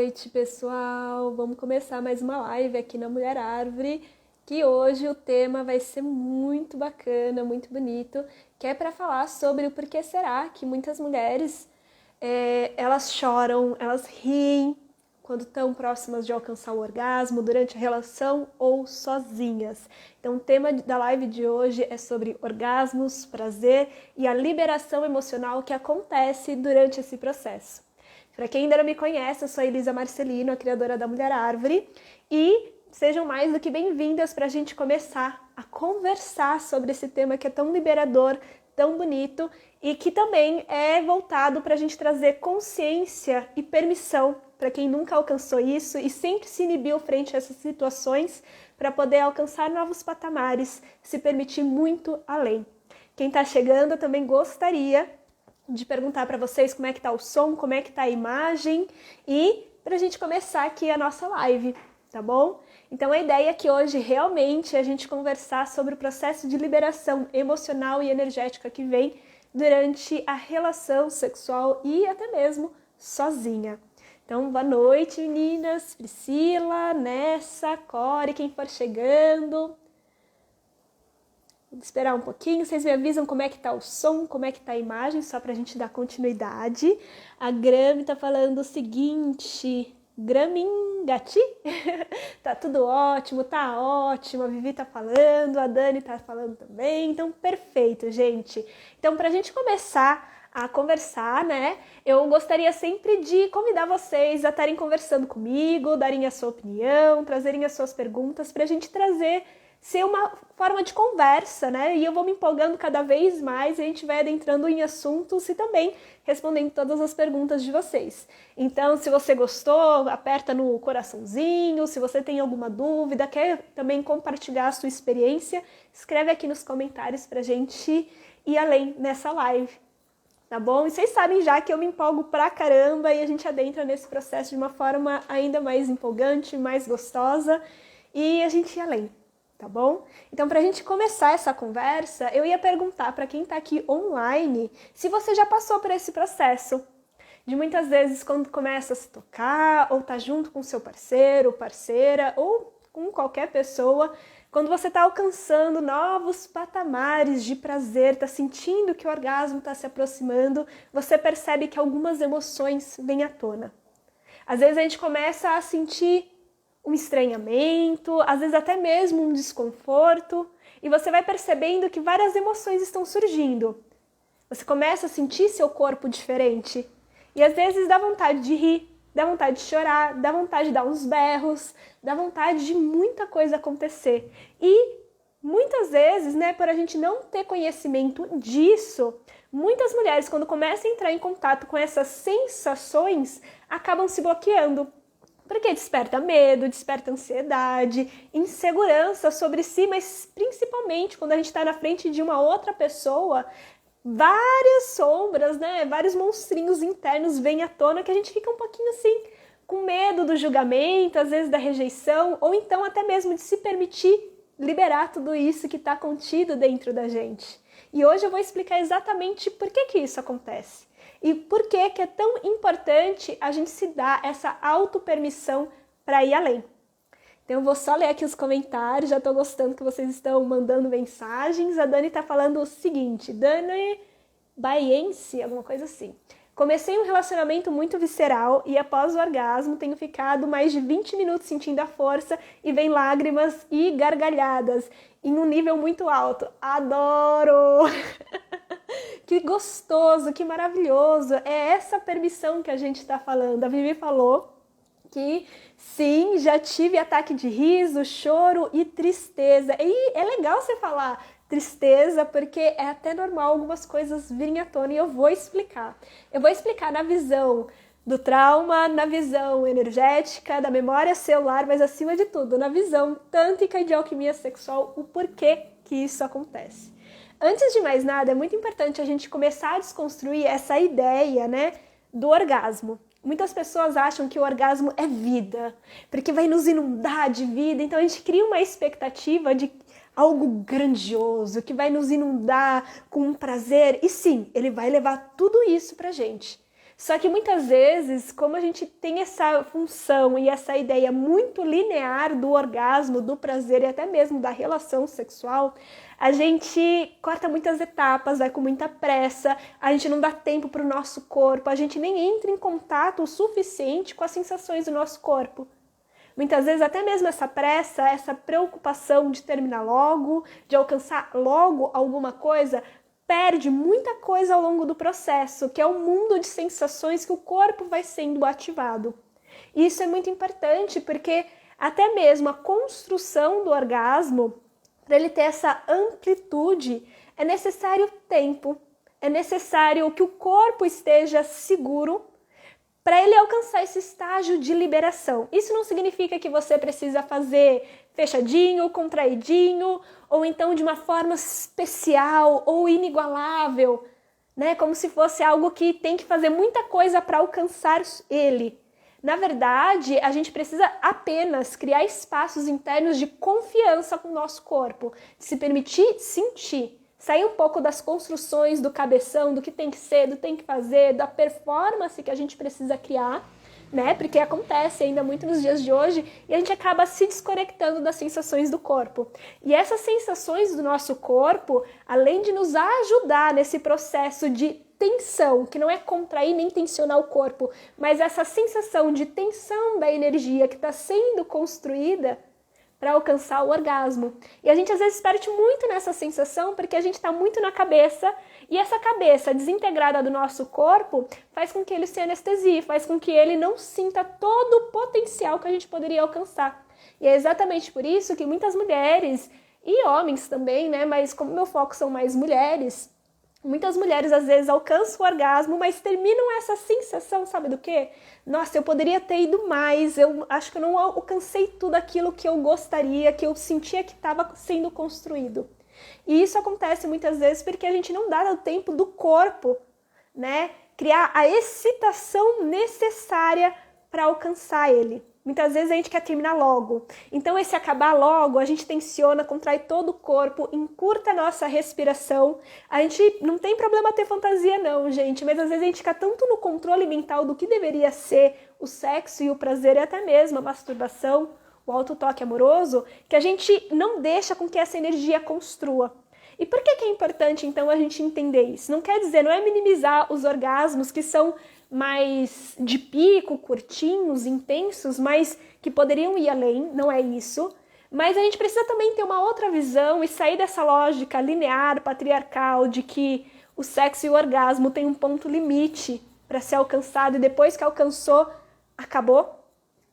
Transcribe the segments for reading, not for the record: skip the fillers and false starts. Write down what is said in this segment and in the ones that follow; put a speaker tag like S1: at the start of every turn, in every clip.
S1: noite, pessoal! Vamos começar mais uma live aqui na Mulher Árvore, que hoje o tema vai ser muito bacana, muito bonito, que é para falar sobre o porquê será que muitas mulheres elas choram, elas riem quando estão próximas de alcançar o orgasmo, durante a relação ou sozinhas. Então o tema da live de hoje é sobre orgasmos, prazer e a liberação emocional que acontece durante esse processo. Para quem ainda não me conhece, eu sou a Elisa Marcelino, a criadora da Mulher Árvore, e sejam mais do que bem-vindas para a gente começar a conversar sobre esse tema que é tão liberador, tão bonito e que também é voltado para a gente trazer consciência e permissão para quem nunca alcançou isso e sempre se inibiu frente a essas situações para poder alcançar novos patamares, se permitir muito além. Quem está chegando, eu também gostaria de perguntar para vocês como é que tá o som, como é que tá a imagem e para a gente começar aqui a nossa live, tá bom? Então a ideia é que hoje realmente é a gente conversar sobre o processo de liberação emocional e energética que vem durante a relação sexual e até mesmo sozinha. Então, boa noite, meninas, Priscila, Nessa, Core, quem for chegando. Vou esperar um pouquinho, vocês me avisam como é que tá o som, como é que tá a imagem, só pra gente dar continuidade. A Grami tá falando o seguinte, Gramingati, tá tudo ótimo, tá ótimo, a Vivi tá falando, a Dani tá falando também, então perfeito, gente. Então pra gente começar a conversar, né, eu gostaria sempre de convidar vocês a estarem conversando comigo, darem a sua opinião, trazerem as suas perguntas pra gente ser uma forma de conversa, né? E eu vou me empolgando cada vez mais, e a gente vai adentrando em assuntos e também respondendo todas as perguntas de vocês. Então, se você gostou, aperta no coraçãozinho, se você tem alguma dúvida, quer também compartilhar a sua experiência, escreve aqui nos comentários pra gente ir além nessa live, tá bom? E vocês sabem já que eu me empolgo pra caramba e a gente adentra nesse processo de uma forma ainda mais empolgante, mais gostosa e a gente ir além. Tá bom? Então, para a gente começar essa conversa, eu ia perguntar para quem está aqui online se você já passou por esse processo de muitas vezes quando começa a se tocar ou tá junto com seu parceiro, parceira ou com qualquer pessoa, quando você está alcançando novos patamares de prazer, está sentindo que o orgasmo está se aproximando, você percebe que algumas emoções vêm à tona. Às vezes a gente começa a sentir um estranhamento, às vezes até mesmo um desconforto, e você vai percebendo que várias emoções estão surgindo. Você começa a sentir seu corpo diferente, e às vezes dá vontade de rir, dá vontade de chorar, dá vontade de dar uns berros, dá vontade de muita coisa acontecer. E muitas vezes, né, por a gente não ter conhecimento disso, muitas mulheres, quando começam a entrar em contato com essas sensações, acabam se bloqueando. Porque desperta medo, desperta ansiedade, insegurança sobre si, mas principalmente quando a gente está na frente de uma outra pessoa, várias sombras, né, vários monstrinhos internos vêm à tona que a gente fica um pouquinho assim, com medo do julgamento, às vezes da rejeição, ou então até mesmo de se permitir liberar tudo isso que está contido dentro da gente. E hoje eu vou explicar exatamente por que isso acontece. E por que é tão importante a gente se dar essa autopermissão para ir além. Então eu vou só ler aqui os comentários, já estou gostando que vocês estão mandando mensagens. A Dani está falando o seguinte, Dani Baiense, alguma coisa assim. Comecei um relacionamento muito visceral e após o orgasmo tenho ficado mais de 20 minutos sentindo a força e vem lágrimas e gargalhadas em um nível muito alto. Adoro! Que gostoso, que maravilhoso. É essa permissão que a gente está falando. A Vivi falou que sim, já tive ataque de riso, choro e tristeza. E é legal você falar tristeza, porque é até normal algumas coisas virem à tona e eu vou explicar. Eu vou explicar na visão do trauma, na visão energética, da memória celular, mas acima de tudo, na visão tântrica e de alquimia sexual, o porquê que isso acontece. Antes de mais nada, é muito importante a gente começar a desconstruir essa ideia, né, do orgasmo. Muitas pessoas acham que o orgasmo é vida, porque vai nos inundar de vida, então a gente cria uma expectativa de algo grandioso, que vai nos inundar com um prazer, e sim, ele vai levar tudo isso pra gente. Só que muitas vezes, como a gente tem essa função e essa ideia muito linear do orgasmo, do prazer e até mesmo da relação sexual, a gente corta muitas etapas, vai com muita pressa, a gente não dá tempo para o nosso corpo, a gente nem entra em contato o suficiente com as sensações do nosso corpo. Muitas vezes até mesmo essa pressa, essa preocupação de terminar logo, de alcançar logo alguma coisa, perde muita coisa ao longo do processo, que é um mundo de sensações que o corpo vai sendo ativado. E isso é muito importante porque até mesmo a construção do orgasmo, para ele ter essa amplitude, é necessário tempo, é necessário que o corpo esteja seguro para ele alcançar esse estágio de liberação. Isso não significa que você precisa fazer fechadinho, contraidinho, ou então de uma forma especial ou inigualável, né? Como se fosse algo que tem que fazer muita coisa para alcançar ele. Na verdade, a gente precisa apenas criar espaços internos de confiança com o nosso corpo, de se permitir sentir. Sair um pouco das construções do cabeção, do que tem que ser, do tem que fazer, da performance que a gente precisa criar, né? Porque acontece ainda muito nos dias de hoje e a gente acaba se desconectando das sensações do corpo. E essas sensações do nosso corpo, além de nos ajudar nesse processo de tensão, que não é contrair nem tensionar o corpo, mas essa sensação de tensão da energia que está sendo construída, para alcançar o orgasmo. E a gente às vezes perde muito nessa sensação porque a gente está muito na cabeça e essa cabeça desintegrada do nosso corpo faz com que ele se anestesie, faz com que ele não sinta todo o potencial que a gente poderia alcançar. E é exatamente por isso que muitas mulheres e homens também, né, mas como meu foco são mais mulheres, muitas mulheres às vezes alcançam o orgasmo, mas terminam essa sensação, sabe do quê? Nossa, eu poderia ter ido mais, eu acho que eu não alcancei tudo aquilo que eu gostaria, que eu sentia que estava sendo construído. E isso acontece muitas vezes porque a gente não dá o tempo do corpo, né, criar a excitação necessária para alcançar ele. Muitas vezes a gente quer terminar logo. Então, esse acabar logo, a gente tensiona, contrai todo o corpo, encurta a nossa respiração. A gente não tem problema ter fantasia não, gente, mas às vezes a gente fica tanto no controle mental do que deveria ser o sexo e o prazer e até mesmo a masturbação, o autotoque amoroso, que a gente não deixa com que essa energia construa. E por que é importante, então, a gente entender isso? Não quer dizer, não é minimizar os orgasmos que são mais de pico, curtinhos, intensos, mas que poderiam ir além, não é isso. Mas a gente precisa também ter uma outra visão e sair dessa lógica linear, patriarcal, de que o sexo e o orgasmo têm um ponto limite para ser alcançado e depois que alcançou, acabou.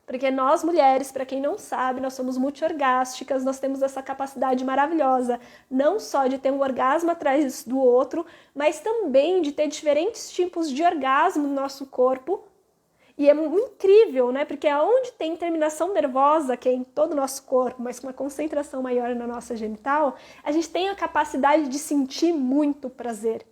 S1: Porque nós mulheres, para quem não sabe, nós somos multiorgásticas, nós temos essa capacidade maravilhosa, não só de ter um orgasmo atrás do outro, mas também de ter diferentes tipos de orgasmo no nosso corpo. E é incrível, né? Porque aonde tem terminação nervosa, que é em todo o nosso corpo, mas com uma concentração maior na nossa genital, a gente tem a capacidade de sentir muito prazer.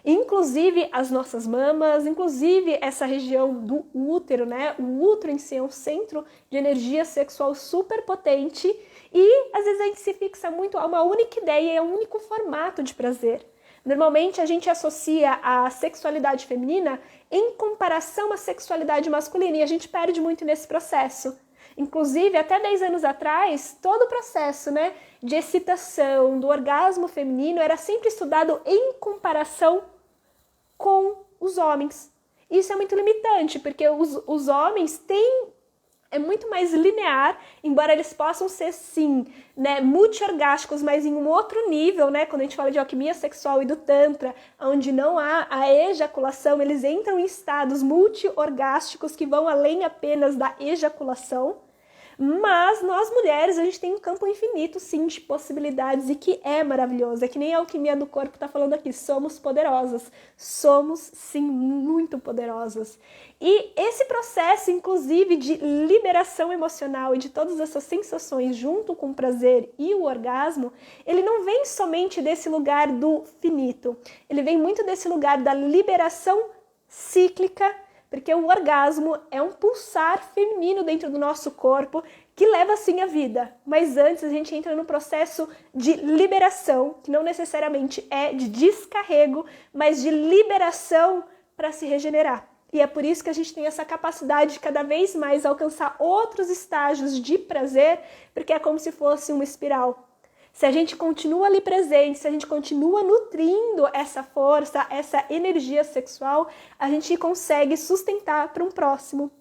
S1: Inclusive as nossas mamas, inclusive essa região do útero, né? O útero em si é um centro de energia sexual super potente e às vezes a gente se fixa muito a uma única ideia e a um único formato de prazer. Normalmente a gente associa a sexualidade feminina em comparação à sexualidade masculina e a gente perde muito nesse processo. Inclusive, até 10 anos atrás, todo o processo, né, de excitação, do orgasmo feminino era sempre estudado em comparação com os homens. Isso é muito limitante, porque os homens têm... É muito mais linear, embora eles possam ser, sim, né, multiorgásticos, mas em um outro nível, né, quando a gente fala de alquimia sexual e do tantra, onde não há a ejaculação, eles entram em estados multiorgásticos que vão além apenas da ejaculação. Mas nós mulheres, a gente tem um campo infinito, sim, de possibilidades e que é maravilhoso. É que nem a alquimia do corpo está falando aqui, somos poderosas. Somos, sim, muito poderosas. E esse processo, inclusive, de liberação emocional e de todas essas sensações junto com o prazer e o orgasmo, ele não vem somente desse lugar do finito. Ele vem muito desse lugar da liberação cíclica, porque o orgasmo é um pulsar feminino dentro do nosso corpo que leva sim a vida. Mas antes a gente entra no processo de liberação, que não necessariamente é de descarrego, mas de liberação para se regenerar. E é por isso que a gente tem essa capacidade de cada vez mais alcançar outros estágios de prazer, porque é como se fosse uma espiral. Se a gente continua ali presente, se a gente continua nutrindo essa força, essa energia sexual, a gente consegue sustentar para um próximo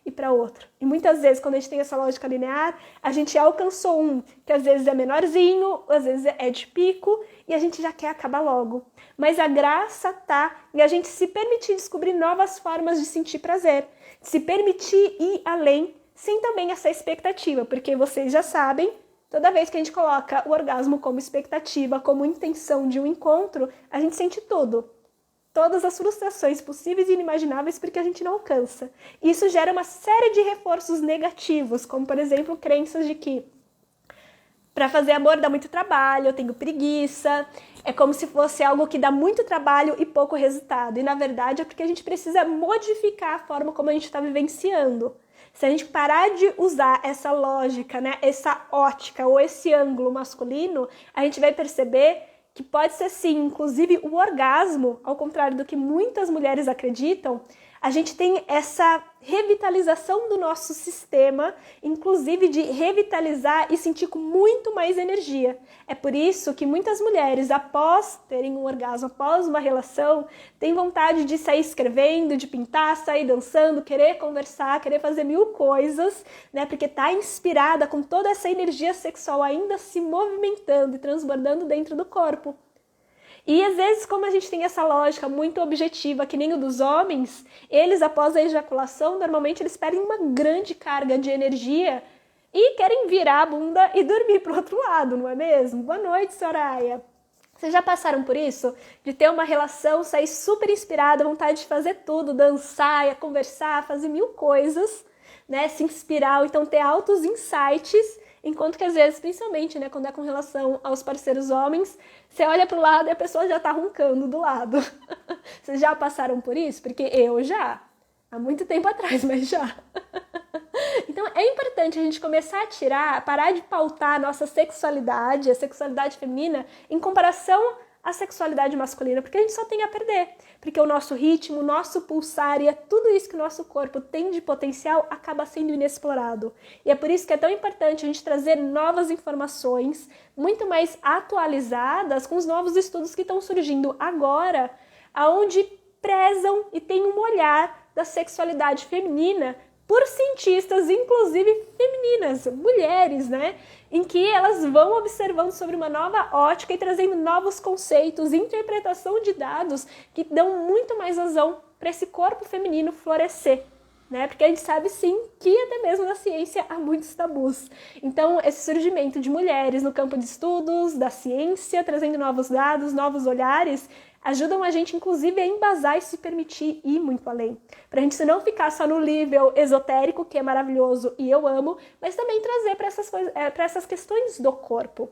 S1: e para outro. E muitas vezes, quando a gente tem essa lógica linear, a gente alcançou um que às vezes é menorzinho, às vezes é de pico, e a gente já quer acabar logo. Mas a graça tá em a gente se permitir descobrir novas formas de sentir prazer, se permitir ir além, sem também essa expectativa, porque vocês já sabem, toda vez que a gente coloca o orgasmo como expectativa, como intenção de um encontro, a gente sente tudo. Todas as frustrações possíveis e inimagináveis porque a gente não alcança. Isso gera uma série de reforços negativos, como, por exemplo, crenças de que para fazer amor dá muito trabalho, eu tenho preguiça, é como se fosse algo que dá muito trabalho e pouco resultado. E, na verdade, é porque a gente precisa modificar a forma como a gente está vivenciando. Se a gente parar de usar essa lógica, né, essa ótica ou esse ângulo masculino, a gente vai perceber que pode ser sim, inclusive o orgasmo, ao contrário do que muitas mulheres acreditam, a gente tem essa revitalização do nosso sistema, inclusive de revitalizar e sentir com muito mais energia. É por isso que muitas mulheres, após terem um orgasmo, após uma relação, têm vontade de sair escrevendo, de pintar, sair dançando, querer conversar, querer fazer mil coisas, né? Porque está inspirada com toda essa energia sexual ainda se movimentando e transbordando dentro do corpo. E às vezes, como a gente tem essa lógica muito objetiva, que nem o dos homens, eles após a ejaculação, normalmente eles perdem uma grande carga de energia e querem virar a bunda e dormir pro outro lado, não é mesmo? Boa noite, Soraya! Vocês já passaram por isso? De ter uma relação, sair super inspirada, vontade de fazer tudo, dançar, conversar, fazer mil coisas, né? Se inspirar, ou então ter altos insights. Enquanto que às vezes, principalmente, né, quando é com relação aos parceiros homens, você olha pro lado e a pessoa já tá roncando do lado. Vocês já passaram por isso? Porque eu já. Há muito tempo atrás, mas já. Então é importante a gente começar a parar de pautar a nossa sexualidade, a sexualidade feminina, em comparação à sexualidade masculina, porque a gente só tem a perder. Porque o nosso ritmo, o nosso pulsar e tudo isso que o nosso corpo tem de potencial acaba sendo inexplorado. E é por isso que é tão importante a gente trazer novas informações, muito mais atualizadas com os novos estudos que estão surgindo agora, aonde prezam e têm um olhar da sexualidade feminina por cientistas, inclusive femininas, mulheres, né? Em que elas vão observando sobre uma nova ótica e trazendo novos conceitos, interpretação de dados que dão muito mais razão para esse corpo feminino florescer, né? Porque a gente sabe sim que até mesmo na ciência há muitos tabus. Então, esse surgimento de mulheres no campo de estudos, da ciência, trazendo novos dados, novos olhares, ajudam a gente, inclusive, a embasar e se permitir ir muito além. Para a gente não ficar só no nível esotérico, que é maravilhoso e eu amo, mas também trazer para essas questões do corpo.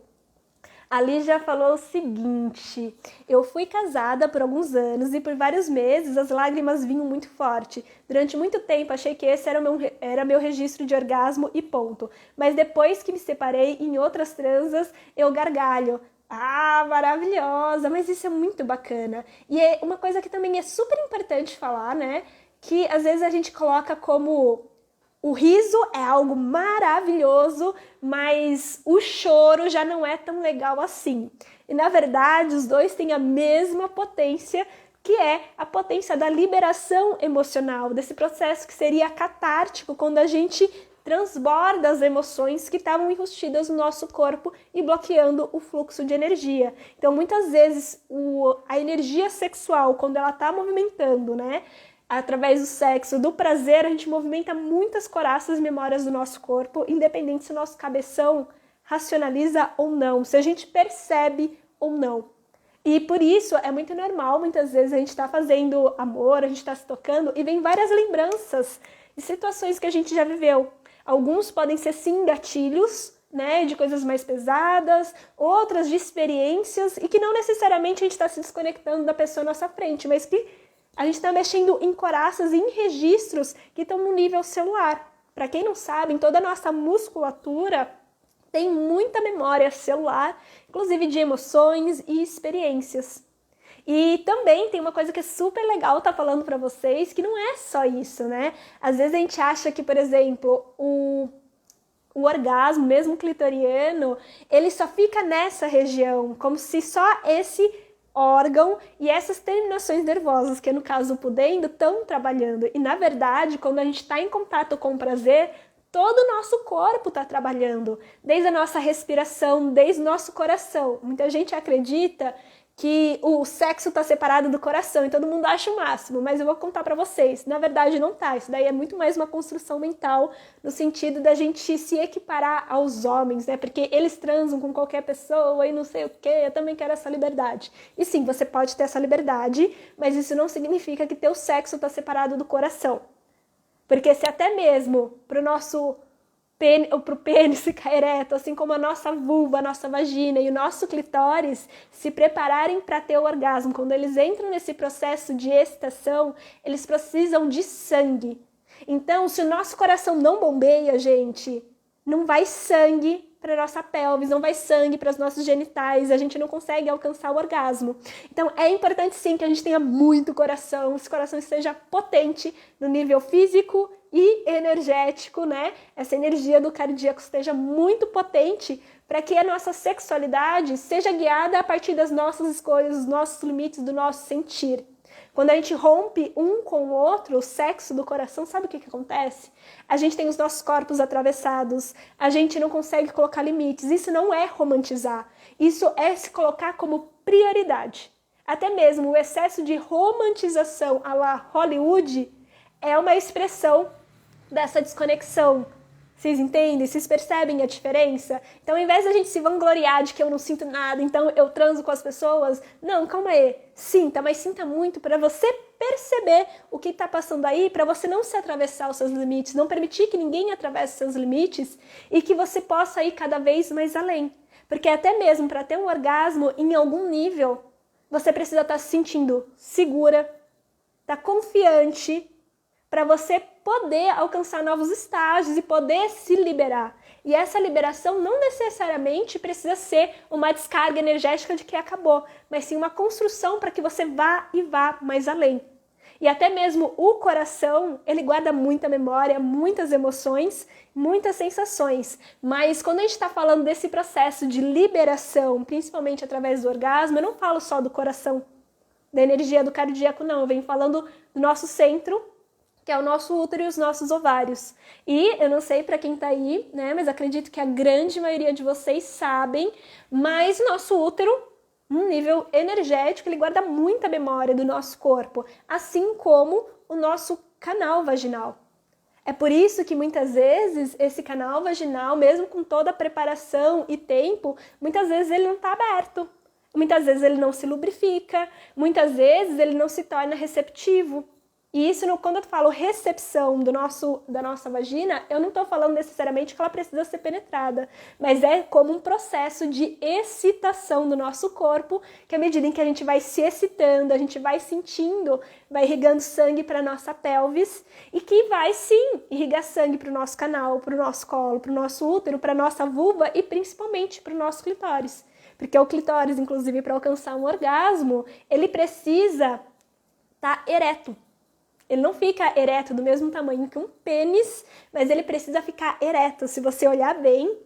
S1: A Lígia falou o seguinte: eu fui casada por alguns anos e por vários meses as lágrimas vinham muito forte. Durante muito tempo achei que esse era meu registro de orgasmo e ponto. Mas depois que me separei, em outras transas, eu gargalho. Ah, maravilhosa! Mas isso é muito bacana. E é uma coisa que também é super importante falar, né? Que às vezes a gente coloca como o riso é algo maravilhoso, mas o choro já não é tão legal assim. E na verdade, os dois têm a mesma potência, que é a potência da liberação emocional, desse processo que seria catártico quando a gente transborda as emoções que estavam enrustidas no nosso corpo e bloqueando o fluxo de energia. Então, muitas vezes, a energia sexual, quando ela está movimentando, né, através do sexo, do prazer, a gente movimenta muitas coraças e memórias do nosso corpo, independente se o nosso cabeção racionaliza ou não, se a gente percebe ou não. E por isso é muito normal, muitas vezes, a gente está fazendo amor, a gente está se tocando e vem várias lembranças de situações que a gente já viveu. Alguns podem ser sim gatilhos, né, de coisas mais pesadas, outras de experiências e que não necessariamente a gente está se desconectando da pessoa à nossa frente, mas que a gente está mexendo em coraças e em registros que estão no nível celular. Para quem não sabe, toda a nossa musculatura tem muita memória celular, inclusive de emoções e experiências. E também tem uma coisa que é super legal estar falando para vocês, que não é só isso, né? Às vezes a gente acha que, por exemplo, o orgasmo, mesmo clitoriano, ele só fica nessa região, como se só esse órgão e essas terminações nervosas, que no caso o pudendo, estão trabalhando. E na verdade, quando a gente está em contato com o prazer, todo o nosso corpo está trabalhando, desde a nossa respiração, desde o nosso coração. Muita gente acredita que o sexo está separado do coração e todo mundo acha o máximo, mas eu vou contar para vocês, na verdade não tá, isso daí é muito mais uma construção mental, no sentido da gente se equiparar aos homens, né, porque eles transam com qualquer pessoa e não sei o que, eu também quero essa liberdade. E sim, você pode ter essa liberdade, mas isso não significa que teu sexo está separado do coração, porque se até mesmo pro nosso pro pênis ficar ereto, assim como a nossa vulva, a nossa vagina e o nosso clitóris se prepararem para ter o orgasmo, quando eles entram nesse processo de excitação, eles precisam de sangue. Então, se o nosso coração não bombeia, gente, não vai sangue para nossa pelvis, não vai sangue para os nossos genitais, a gente não consegue alcançar o orgasmo. Então é importante sim que a gente tenha muito coração, esse coração esteja potente no nível físico e energético, né? Essa energia do cardíaco esteja muito potente para que a nossa sexualidade seja guiada a partir das nossas escolhas, dos nossos limites, do nosso sentir. Quando a gente rompe um com o outro, o sexo do coração, sabe o que acontece? A gente tem os nossos corpos atravessados, a gente não consegue colocar limites. Isso não é romantizar, isso é se colocar como prioridade. Até mesmo o excesso de romantização à la Hollywood é uma expressão dessa desconexão. Vocês entendem? Vocês percebem a diferença? Então, ao invés da gente se vangloriar de que eu não sinto nada, então eu transo com as pessoas, não, calma aí. Sinta, mas sinta muito para você perceber o que está passando aí, para você não se atravessar os seus limites, não permitir que ninguém atravesse os seus limites e que você possa ir cada vez mais além. Porque até mesmo para ter um orgasmo em algum nível, você precisa estar se sentindo segura, estar confiante, para você poder alcançar novos estágios e poder se liberar. E essa liberação não necessariamente precisa ser uma descarga energética de que acabou, mas sim uma construção para que você vá e vá mais além. E até mesmo o coração, ele guarda muita memória, muitas emoções, muitas sensações. Mas quando a gente está falando desse processo de liberação, principalmente através do orgasmo, eu não falo só do coração, da energia do cardíaco, não. Eu venho falando do nosso centro, que é o nosso útero e os nossos ovários. E eu não sei para quem tá aí, né, mas acredito que a grande maioria de vocês sabem, mas o nosso útero, num nível energético, ele guarda muita memória do nosso corpo, assim como o nosso canal vaginal. É por isso que muitas vezes esse canal vaginal, mesmo com toda a preparação e tempo, muitas vezes ele não está aberto. Muitas vezes ele não se lubrifica, muitas vezes ele não se torna receptivo. E isso, quando eu falo recepção da nossa vagina, eu não estou falando necessariamente que ela precisa ser penetrada, mas é como um processo de excitação do nosso corpo, que à medida em que a gente vai se excitando, a gente vai sentindo, vai irrigando sangue para a nossa pelvis, e que vai sim irrigar sangue para o nosso canal, para o nosso colo, para o nosso útero, para a nossa vulva e principalmente para o nosso clitóris. Porque o clitóris, inclusive, para alcançar um orgasmo, ele precisa estar ereto. Ele não fica ereto do mesmo tamanho que um pênis, mas ele precisa ficar ereto. Se você olhar bem,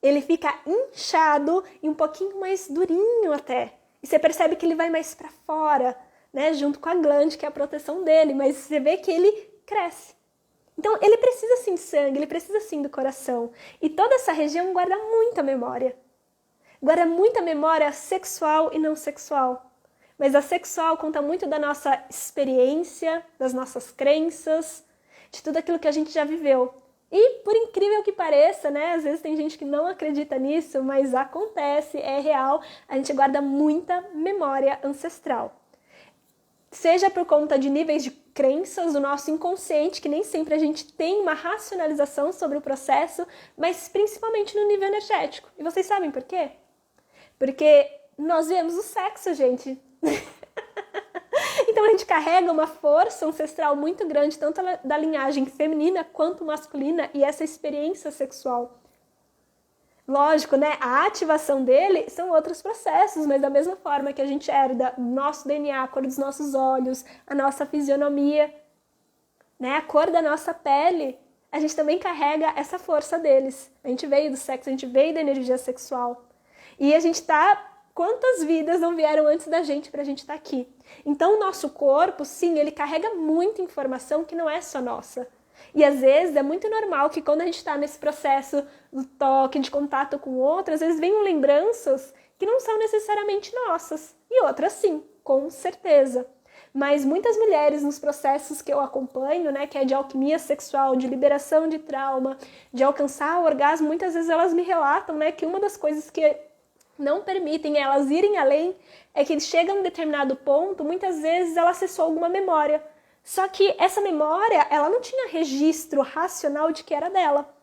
S1: ele fica inchado e um pouquinho mais durinho até. E você percebe que ele vai mais para fora, né? Junto com a glande, que é a proteção dele, mas você vê que ele cresce. Então, ele precisa sim de sangue, ele precisa sim do coração. E toda essa região guarda muita memória. Guarda muita memória sexual e não sexual. Mas a sexual conta muito da nossa experiência, das nossas crenças, de tudo aquilo que a gente já viveu. E, por incrível que pareça, né? Às vezes tem gente que não acredita nisso, mas acontece, é real. A gente guarda muita memória ancestral. Seja por conta de níveis de crenças do nosso inconsciente, que nem sempre a gente tem uma racionalização sobre o processo, mas principalmente no nível energético. E vocês sabem por quê? Porque nós vemos o sexo, gente. Então a gente carrega uma força ancestral muito grande, tanto da linhagem feminina quanto masculina, e essa experiência sexual. Lógico, né? A ativação dele são outros processos, mas da mesma forma que a gente herda nosso DNA, a cor dos nossos olhos, a nossa fisionomia, né? A cor da nossa pele, a gente também carrega essa força deles. A gente veio do sexo, a gente veio da energia sexual. E a gente tá... Quantas vidas não vieram antes da gente pra gente estar aqui? Então o nosso corpo, sim, ele carrega muita informação que não é só nossa. E às vezes é muito normal que quando a gente está nesse processo do toque, de contato com o outro, às vezes venham lembranças que não são necessariamente nossas. E outras sim, com certeza. Mas muitas mulheres nos processos que eu acompanho, né, que é de alquimia sexual, de liberação de trauma, de alcançar o orgasmo, muitas vezes elas me relatam, né, que uma das coisas que não permitem elas irem além é que chegam a um determinado ponto, muitas vezes ela acessou alguma memória. Só que essa memória, ela não tinha registro racional de que era dela.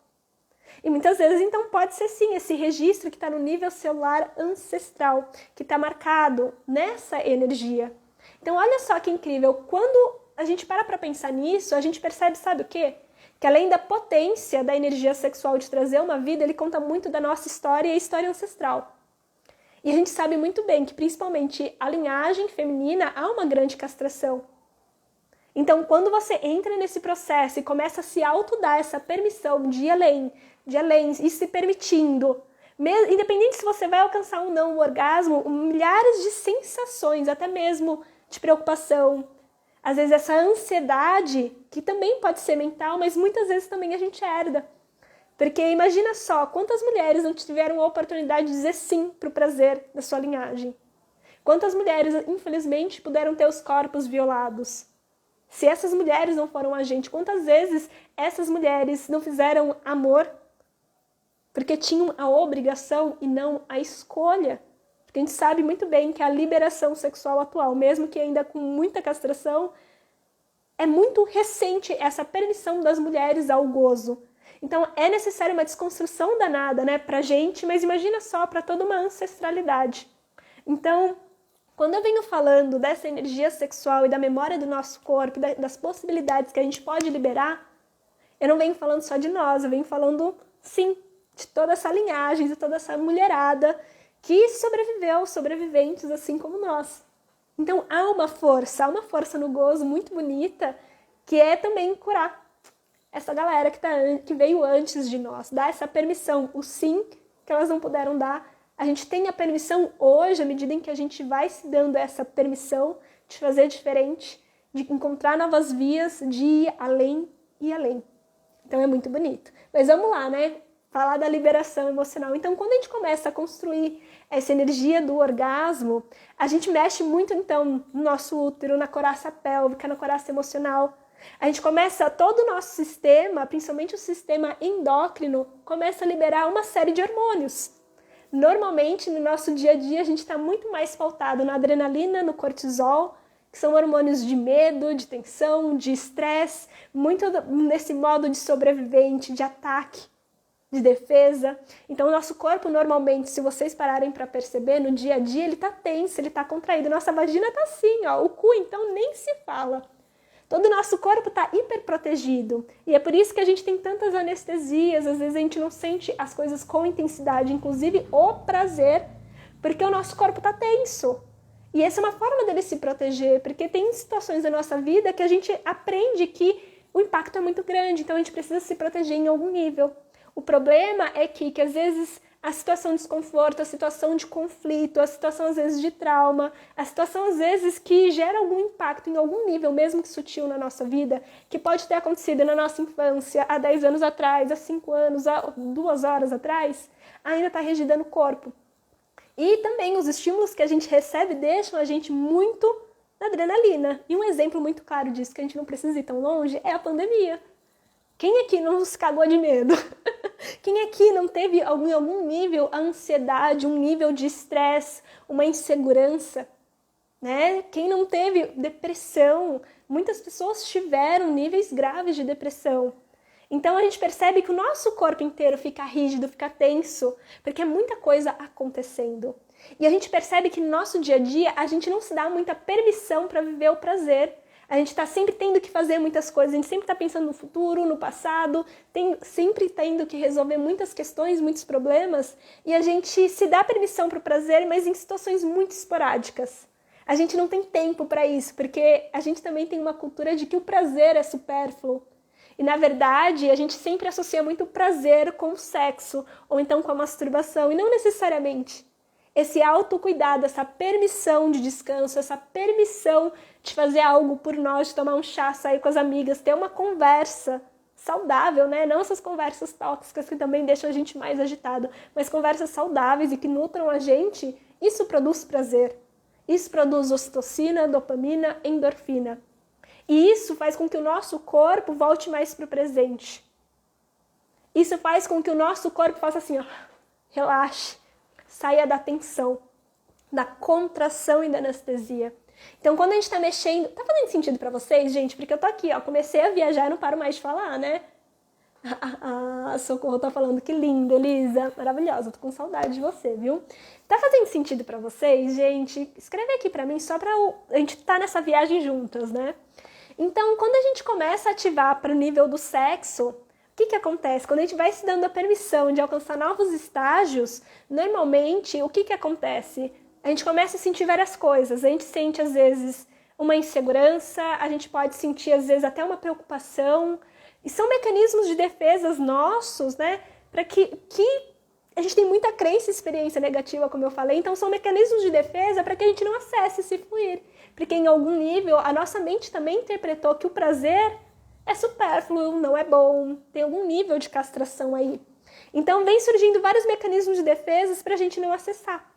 S1: E muitas vezes, então, pode ser sim esse registro que está no nível celular ancestral, que está marcado nessa energia. Então, olha só que incrível. Quando a gente para pensar nisso, a gente percebe, sabe o quê? Que além da potência da energia sexual de trazer uma vida, ele conta muito da nossa história e a história ancestral. E a gente sabe muito bem que, principalmente, a linhagem feminina, há uma grande castração. Então, quando você entra nesse processo e começa a se autodar essa permissão de ir além, e se permitindo, independente se você vai alcançar ou não o orgasmo, milhares de sensações, até mesmo de preocupação, às vezes essa ansiedade, que também pode ser mental, mas muitas vezes também a gente herda. Porque imagina só, quantas mulheres não tiveram a oportunidade de dizer sim para o prazer da sua linhagem? Quantas mulheres, infelizmente, puderam ter os corpos violados? Se essas mulheres não foram a gente, quantas vezes essas mulheres não fizeram amor porque tinham a obrigação e não a escolha? Porque a gente sabe muito bem que a liberação sexual atual, mesmo que ainda com muita castração, é muito recente essa permissão das mulheres ao gozo. Então é necessária uma desconstrução danada, né, pra gente, mas imagina só para toda uma ancestralidade. Então, quando eu venho falando dessa energia sexual e da memória do nosso corpo, das possibilidades que a gente pode liberar, eu não venho falando só de nós, eu venho falando, sim, de toda essa linhagem, de toda essa mulherada que sobreviveu, sobreviventes assim como nós. Então há uma força no gozo muito bonita, que é também curar essa galera que veio antes de nós, dar essa permissão, o sim que elas não puderam dar. A gente tem a permissão hoje, à medida em que a gente vai se dando essa permissão de fazer diferente, de encontrar novas vias, de ir além e além. Então é muito bonito. Mas vamos lá, né? Falar da liberação emocional. Então, quando a gente começa a construir essa energia do orgasmo, a gente mexe muito, então, no nosso útero, na coraça pélvica, na coraça emocional. A gente começa, todo o nosso sistema, principalmente o sistema endócrino, começa a liberar uma série de hormônios. Normalmente, no nosso dia a dia, a gente está muito mais pautado na adrenalina, no cortisol, que são hormônios de medo, de tensão, de estresse, muito nesse modo de sobrevivente, de ataque, de defesa. Então, o nosso corpo, normalmente, se vocês pararem para perceber, no dia a dia, ele está tenso, ele está contraído. Nossa vagina está assim, ó, o cu, então, nem se fala. Todo o nosso corpo está hiperprotegido. E é por isso que a gente tem tantas anestesias, às vezes a gente não sente as coisas com intensidade, inclusive o prazer, porque o nosso corpo está tenso. E essa é uma forma dele se proteger, porque tem situações da nossa vida que a gente aprende que o impacto é muito grande, então a gente precisa se proteger em algum nível. O problema é que às vezes a situação de desconforto, a situação de conflito, a situação às vezes de trauma, a situação às vezes que gera algum impacto em algum nível, mesmo que sutil na nossa vida, que pode ter acontecido na nossa infância, há 10 anos atrás, há 5 anos, há 2 horas atrás, ainda está regida no corpo. E também os estímulos que a gente recebe deixam a gente muito na adrenalina. E um exemplo muito claro disso, que a gente não precisa ir tão longe, é a pandemia. Quem aqui não se cagou de medo? Quem aqui não teve em algum nível a ansiedade, um nível de estresse, uma insegurança? Né? Quem não teve depressão? Muitas pessoas tiveram níveis graves de depressão. Então a gente percebe que o nosso corpo inteiro fica rígido, fica tenso, porque é muita coisa acontecendo. E a gente percebe que no nosso dia a dia a gente não se dá muita permissão para viver o prazer. A gente está sempre tendo que fazer muitas coisas, a gente sempre está pensando no futuro, no passado, sempre tendo que resolver muitas questões, muitos problemas, e a gente se dá permissão para o prazer, mas em situações muito esporádicas. A gente não tem tempo para isso, porque a gente também tem uma cultura de que o prazer é supérfluo. E, na verdade, a gente sempre associa muito o prazer com o sexo, ou então com a masturbação, e não necessariamente. Esse autocuidado, essa permissão de descanso, essa permissão de fazer algo por nós, de tomar um chá, sair com as amigas, ter uma conversa saudável, né? Não essas conversas tóxicas que também deixam a gente mais agitado, mas conversas saudáveis e que nutram a gente, isso produz prazer. Isso produz ocitocina, dopamina, endorfina. E isso faz com que o nosso corpo volte mais para o presente. Isso faz com que o nosso corpo faça assim, ó, relaxe, saia da tensão, da contração e da anestesia. Então, quando a gente está mexendo... Tá fazendo sentido para vocês, gente? Porque eu tô aqui, ó, comecei a viajar e não paro mais de falar, né? A Socorro tá falando, que lindo, Elisa, maravilhosa, eu tô com saudade de você, viu? Tá fazendo sentido pra vocês, gente? Escreve aqui pra mim, só pra a gente tá nessa viagem juntas, né? Então, quando a gente começa a ativar pro nível do sexo, o que acontece? Quando a gente vai se dando a permissão de alcançar novos estágios, normalmente, o que acontece? A gente começa a sentir várias coisas, a gente sente, às vezes, uma insegurança, a gente pode sentir, às vezes, até uma preocupação. E são mecanismos de defesas nossos, né? Para que a gente tem muita crença e experiência negativa, como eu falei, então são mecanismos de defesa para que a gente não acesse esse fluir. Porque em algum nível a nossa mente também interpretou que o prazer é supérfluo, não é bom, tem algum nível de castração aí. Então vem surgindo vários mecanismos de defesas para a gente não acessar.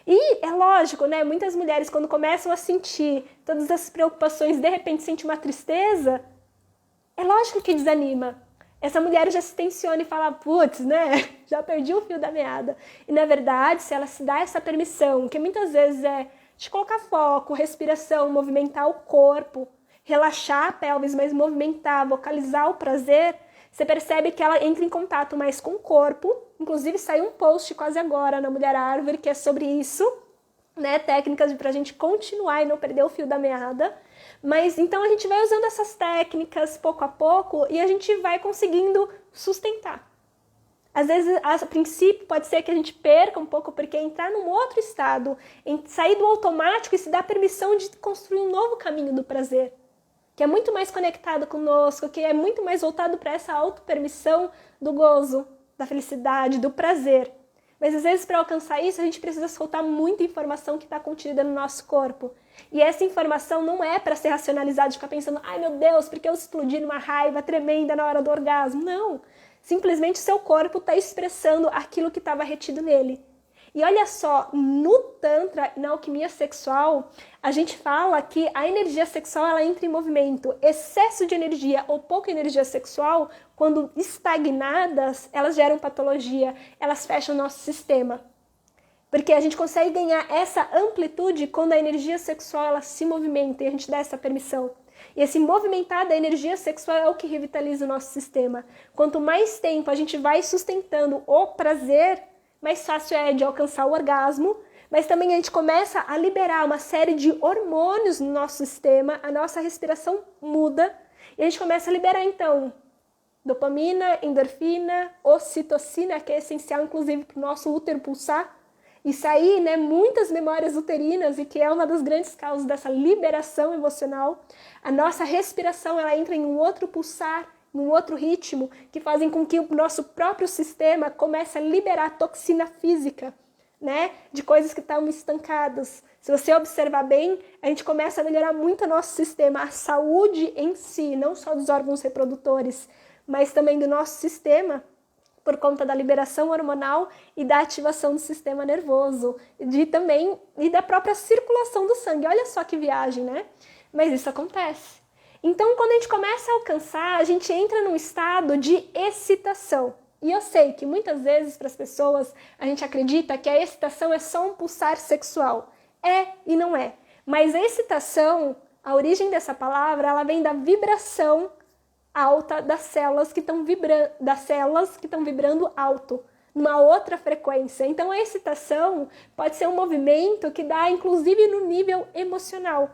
S1: E é lógico, né? Muitas mulheres, quando começam a sentir todas essas preocupações, de repente sentem uma tristeza, é lógico que desanima. Essa mulher já se tensiona e fala, putz, né? Já perdi o fio da meada. E na verdade, se ela se dá essa permissão, que muitas vezes é de colocar foco, respiração, movimentar o corpo, relaxar a pelvis, mas movimentar, vocalizar o prazer, você percebe que ela entra em contato mais com o corpo. Inclusive saiu um post quase agora na Mulher Árvore que é sobre isso, né? Técnicas pra gente continuar e não perder o fio da meada. Mas então a gente vai usando essas técnicas pouco a pouco e a gente vai conseguindo sustentar. Às vezes, a princípio, pode ser que a gente perca um pouco, porque entrar num outro estado, sair do automático e se dar permissão de construir um novo caminho do prazer, que é muito mais conectado conosco, que é muito mais voltado para essa auto-permissão do gozo, da felicidade, do prazer. Mas às vezes, para alcançar isso, a gente precisa soltar muita informação que está contida no nosso corpo. E essa informação não é para ser racionalizada, de ficar pensando, ai meu Deus, porque eu explodi numa raiva tremenda na hora do orgasmo. Não. Simplesmente seu corpo está expressando aquilo que estava retido nele. E olha só, no Tantra, na alquimia sexual, a gente fala que a energia sexual ela entra em movimento. Excesso de energia ou pouca energia sexual, quando estagnadas, elas geram patologia, elas fecham o nosso sistema. Porque a gente consegue ganhar essa amplitude quando a energia sexual ela se movimenta e a gente dá essa permissão. E esse movimentar da energia sexual é o que revitaliza o nosso sistema. Quanto mais tempo a gente vai sustentando o prazer, mais fácil é de alcançar o orgasmo, mas também a gente começa a liberar uma série de hormônios no nosso sistema, a nossa respiração muda, e a gente começa a liberar então dopamina, endorfina, ocitocina, que é essencial inclusive para o nosso útero pulsar, e sair, né, muitas memórias uterinas, e que é uma das grandes causas dessa liberação emocional. A nossa respiração ela entra em um outro pulsar, num outro ritmo, que fazem com que o nosso próprio sistema comece a liberar toxina física, né, de coisas que estavam estancadas. Se você observar bem, a gente começa a melhorar muito o nosso sistema, a saúde em si, não só dos órgãos reprodutores, mas também do nosso sistema, por conta da liberação hormonal e da ativação do sistema nervoso, e da própria circulação do sangue. Olha só que viagem, né? Mas isso acontece. Então, quando a gente começa a alcançar, a gente entra num estado de excitação. E eu sei que muitas vezes para as pessoas a gente acredita que a excitação é só um pulsar sexual. É e não é. Mas a excitação, a origem dessa palavra, ela vem da vibração alta das células que estão vibrando alto, numa outra frequência. Então a excitação pode ser um movimento que dá inclusive no nível emocional.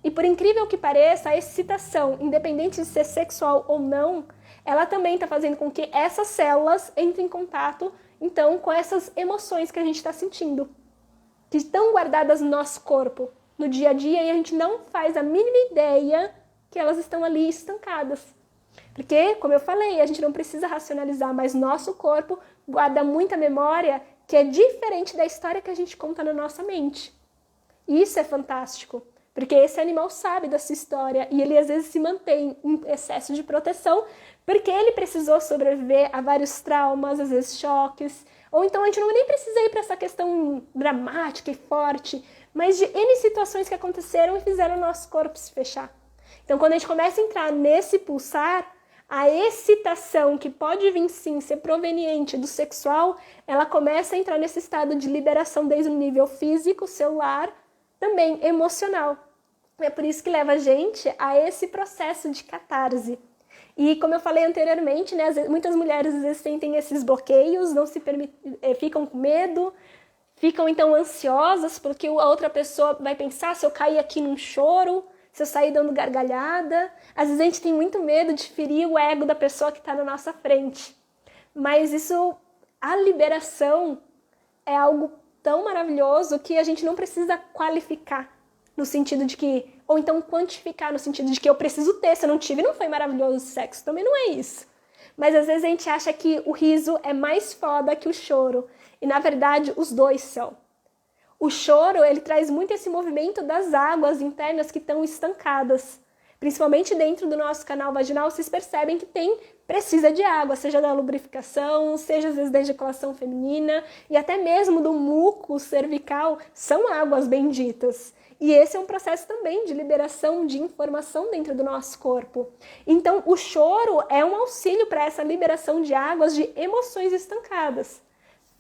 S1: E por incrível que pareça, a excitação, independente de ser sexual ou não, ela também está fazendo com que essas células entrem em contato, então, com essas emoções que a gente está sentindo, que estão guardadas no nosso corpo, no dia a dia, e a gente não faz a mínima ideia que elas estão ali estancadas. Porque, como eu falei, a gente não precisa racionalizar, mas nosso corpo guarda muita memória que é diferente da história que a gente conta na nossa mente. E isso é fantástico, porque esse animal sabe da sua história e ele às vezes se mantém em excesso de proteção porque ele precisou sobreviver a vários traumas, às vezes choques, ou então a gente não nem precisa ir para essa questão dramática e forte, mas de N situações que aconteceram e fizeram o nosso corpo se fechar. Então, quando a gente começa a entrar nesse pulsar, a excitação, que pode vir sim ser proveniente do sexual, ela começa a entrar nesse estado de liberação desde o nível físico, celular, também emocional. É por isso que leva a gente a esse processo de catarse. E como eu falei anteriormente, né, muitas mulheres às vezes sentem esses bloqueios, não se ficam com medo, ficam então ansiosas porque a outra pessoa vai pensar se eu cair aqui num choro, se eu sair dando gargalhada. Às vezes a gente tem muito medo de ferir o ego da pessoa que está na nossa frente. Mas a liberação é algo tão maravilhoso que a gente não precisa qualificar no sentido de que, ou então quantificar no sentido de que eu preciso ter, se eu não tive, não foi maravilhoso o sexo, também não é isso. Mas às vezes a gente acha que o riso é mais foda que o choro, e na verdade os dois são. O choro, ele traz muito esse movimento das águas internas que estão estancadas. Principalmente dentro do nosso canal vaginal, vocês percebem que precisa de água, seja da lubrificação, seja às vezes da ejaculação feminina e até mesmo do muco cervical, são águas benditas. E esse é um processo também de liberação de informação dentro do nosso corpo. Então, o choro é um auxílio para essa liberação de águas, de emoções estancadas.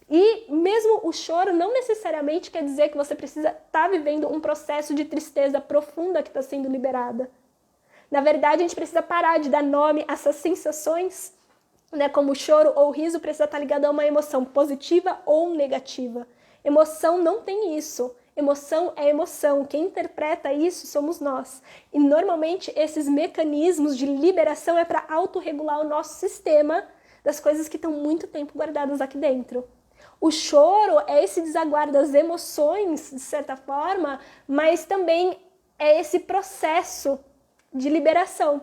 S1: E mesmo o choro não necessariamente quer dizer que você precisa estar vivendo um processo de tristeza profunda que está sendo liberada. Na verdade, a gente precisa parar de dar nome a essas sensações, né, como o choro ou o riso precisa estar ligado a uma emoção positiva ou negativa. Emoção não tem isso. Emoção é emoção. Quem interpreta isso somos nós. E normalmente esses mecanismos de liberação é para autorregular o nosso sistema das coisas que estão muito tempo guardadas aqui dentro. O choro é esse desaguar das emoções, de certa forma, mas também é esse processo de liberação.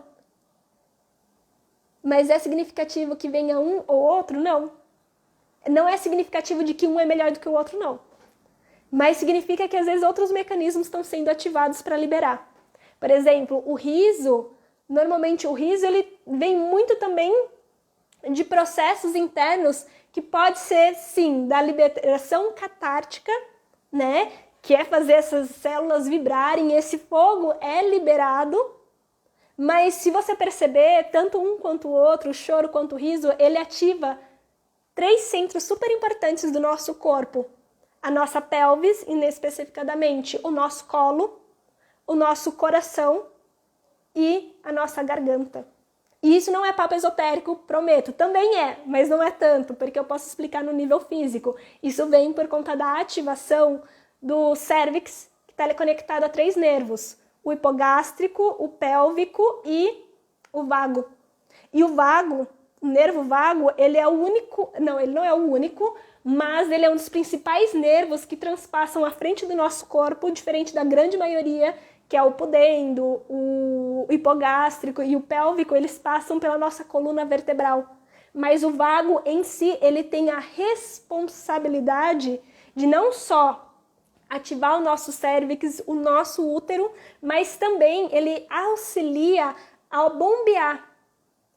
S1: Mas é significativo que venha um ou outro? Não. Não é significativo de que um é melhor do que o outro, não. Mas significa que às vezes outros mecanismos estão sendo ativados para liberar. Por exemplo, o riso, normalmente o riso ele vem muito também de processos internos que pode ser, sim, da liberação catártica, né? Que é fazer essas células vibrarem, esse fogo é liberado. Mas se você perceber, tanto um quanto o outro, o choro quanto o riso, ele ativa 3 centros super importantes do nosso corpo. A nossa pelvis, especificadamente o nosso colo, o nosso coração e a nossa garganta. E isso não é papo esotérico, prometo. Também é, mas não é tanto, porque eu posso explicar no nível físico. Isso vem por conta da ativação do cérvix, que está conectado a 3 nervos. O hipogástrico, o pélvico e o vago. E o vago, o nervo vago, ele é o único... Não, ele não é o único, mas ele é um dos principais nervos que transpassam a frente do nosso corpo, diferente da grande maioria, que é o pudendo, o hipogástrico e o pélvico, eles passam pela nossa coluna vertebral. Mas o vago em si, ele tem a responsabilidade de não só ativar o nosso cérvix, o nosso útero, mas também ele auxilia a bombear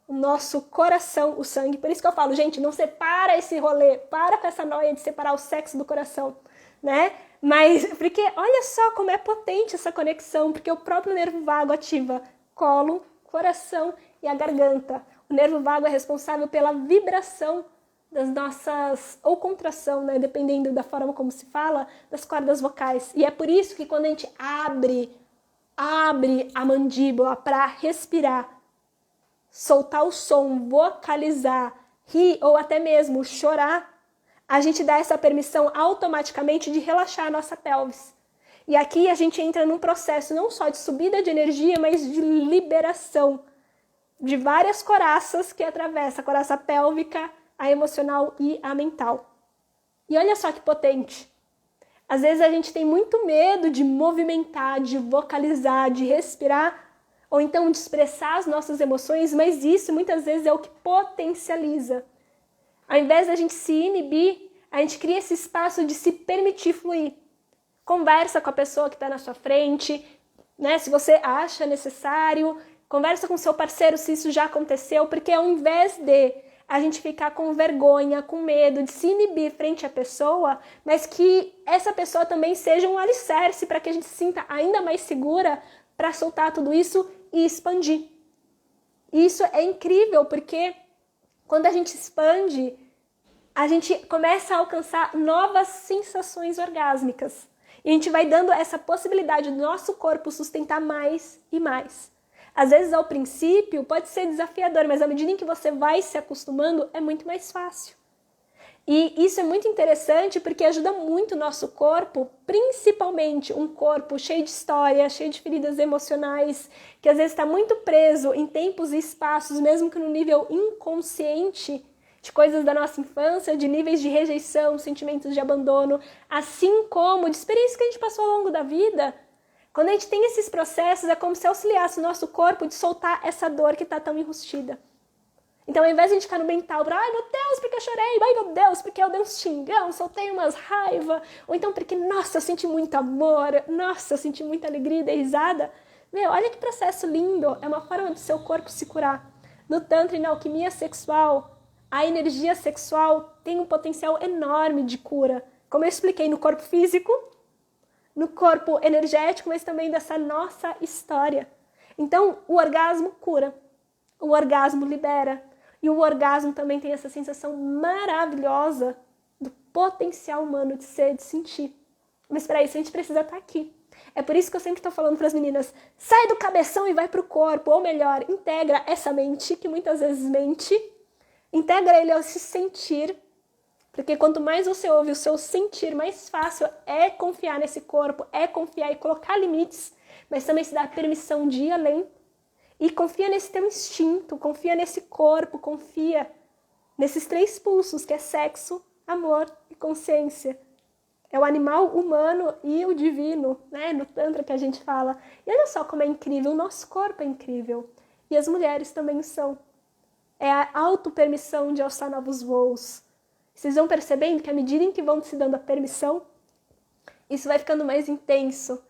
S1: o nosso coração, o sangue. Por isso que eu falo, gente, não separa esse rolê, para com essa noia de separar o sexo do coração, né? Mas, porque olha só como é potente essa conexão, porque o próprio nervo vago ativa colo, coração e a garganta. O nervo vago é responsável pela vibração das nossas, ou contração, né, dependendo da forma como se fala, das cordas vocais. E é por isso que quando a gente abre a mandíbula para respirar, soltar o som, vocalizar, rir ou até mesmo chorar, a gente dá essa permissão automaticamente de relaxar a nossa pelvis. E aqui a gente entra num processo não só de subida de energia, mas de liberação de várias coraças que atravessam a coraça pélvica, a emocional e a mental. E olha só que potente. Às vezes a gente tem muito medo de movimentar, de vocalizar, de respirar, ou então de expressar as nossas emoções, mas isso muitas vezes é o que potencializa. Ao invés da gente se inibir, a gente cria esse espaço de se permitir fluir. Conversa com a pessoa que está na sua frente, né? Se você acha necessário, conversa com seu parceiro se isso já aconteceu, porque ao invés de a gente ficar com vergonha, com medo de se inibir frente à pessoa, mas que essa pessoa também seja um alicerce para que a gente se sinta ainda mais segura para soltar tudo isso e expandir. E isso é incrível, porque quando a gente expande, a gente começa a alcançar novas sensações orgásmicas. E a gente vai dando essa possibilidade do nosso corpo sustentar mais e mais. Às vezes, ao princípio, pode ser desafiador, mas à medida em que você vai se acostumando, é muito mais fácil. E isso é muito interessante porque ajuda muito o nosso corpo, principalmente um corpo cheio de história, cheio de feridas emocionais, que às vezes está muito preso em tempos e espaços, mesmo que no nível inconsciente, de coisas da nossa infância, de níveis de rejeição, sentimentos de abandono, assim como de experiências que a gente passou ao longo da vida. Quando a gente tem esses processos, é como se auxiliasse o nosso corpo de soltar essa dor que está tão enrustida. Então, ao invés de a gente ficar no mental, ai meu Deus, porque eu chorei, ai meu Deus, porque eu dei um xingão, soltei umas raiva, ou então porque, nossa, eu senti muito amor, nossa, eu senti muita alegria e dei risada. Meu, olha que processo lindo, é uma forma do seu corpo se curar. No Tantra e na alquimia sexual, a energia sexual tem um potencial enorme de cura. Como eu expliquei no corpo físico, no corpo energético, mas também dessa nossa história. Então, o orgasmo cura, o orgasmo libera, e o orgasmo também tem essa sensação maravilhosa do potencial humano de ser, de sentir. Mas para isso a gente precisa estar aqui. É por isso que eu sempre estou falando para as meninas, sai do cabeção e vai para o corpo, ou melhor, integra essa mente, que muitas vezes mente, integra ele ao se sentir, porque quanto mais você ouve o seu sentir, mais fácil é confiar nesse corpo, é confiar e colocar limites, mas também se dar permissão de ir além. E confia nesse teu instinto, confia nesse corpo, confia nesses 3 pulsos, que é sexo, amor e consciência. É o animal humano e o divino, né? No Tantra que a gente fala. E olha só como é incrível, o nosso corpo é incrível. E as mulheres também são. É a autopermissão de alçar novos voos. Vocês vão percebendo que à medida em que vão se dando a permissão, isso vai ficando mais intenso.